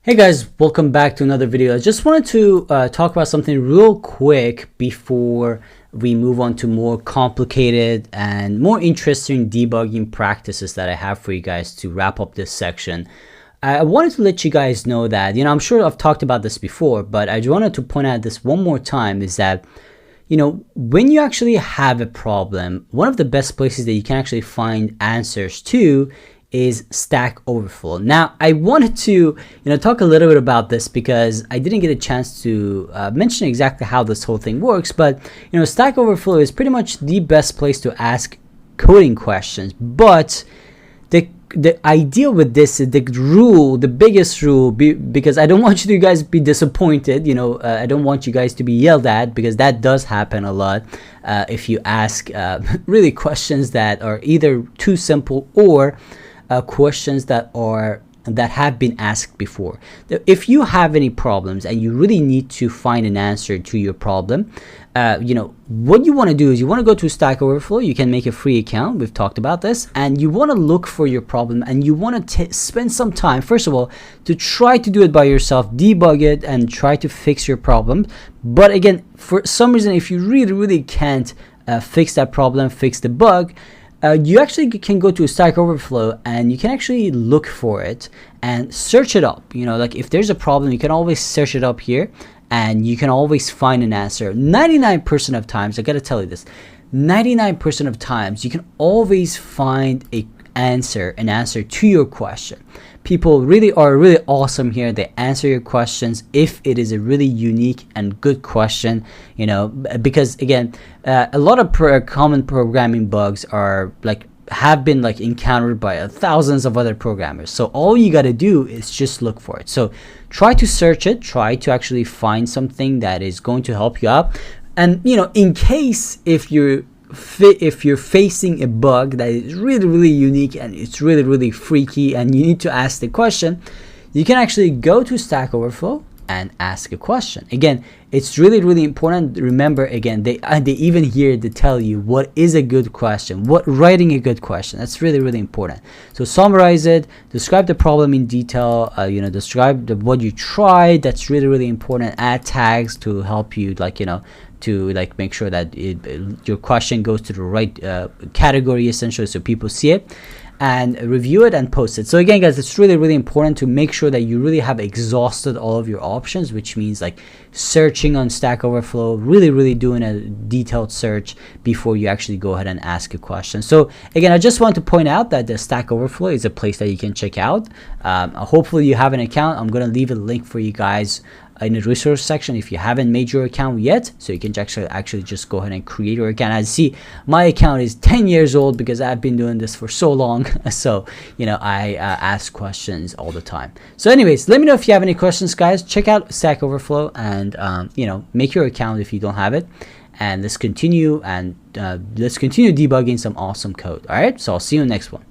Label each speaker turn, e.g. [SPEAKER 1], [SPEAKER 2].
[SPEAKER 1] Hey guys, welcome back to another video. I just wanted to talk about something real quick before we move on to more complicated and more interesting debugging practices that I have for you guys to wrap up this section. I wanted to let you guys know that, I'm sure I've talked about this before, but I just wanted to point out this one more time is that, when you actually have a problem, one of the best places that you can actually find answers to is Stack Overflow. Now, I wanted to, talk a little bit about this because I didn't get a chance to mention exactly how this whole thing works. But Stack Overflow is pretty much the best place to ask coding questions. But the idea with this is the biggest rule, because I don't want you guys to be disappointed. I don't want you guys to be yelled at, because that does happen a lot if you ask really questions that are either too simple or questions that have been asked before. If you have any problems and you really need to find an answer to your problem, what you want to do is you want to go to Stack Overflow. You can make a free account. We've talked about this, and you want to look for your problem, and you want to spend some time, first of all, to try to do it by yourself, debug it, and try to fix your problem. But again, for some reason, if you really can't fix that problem, fix the bug, you actually can go to Stack Overflow and you can actually look for it and search it up. Like if there's a problem, you can always search it up here and you can always find an answer. 99% of times, I gotta tell you this, 99% of times you can always find an answer to your question. People are really awesome here. They answer your questions if it is a really unique and good question, because again, a lot of common programming bugs have been encountered by thousands of other programmers. So all you got to do is just look for it. So try to search it, try to actually find something that is going to help you out. And in case if you're facing a bug that is really unique and it's really freaky and you need to ask the question, you can actually go to Stack Overflow and ask a question. Again, it's really important. Remember, again, they even here to tell you what is a good question, writing a good question. That's really important. So summarize it, describe the problem in detail, describe what you tried. That's really important. Add tags to help you to make sure that your question goes to the right category, essentially, so people see it, and review it and post it. So again, guys, it's really important to make sure that you really have exhausted all of your options, which means searching on Stack Overflow, really doing a detailed search before you actually go ahead and ask a question. So again, I just want to point out that the Stack Overflow is a place that you can check out. Hopefully you have an account. I'm going to leave a link for you guys in the resource section if you haven't made your account yet, so you can actually just go ahead and create your account. As you see, my account is 10 years old because I've been doing this for so long. So I ask questions all the time. So anyways, let me know if you have any questions, guys. Check out Stack Overflow and make your account if you don't have it, and let's continue debugging some awesome code. All right, so I'll see you in the next one.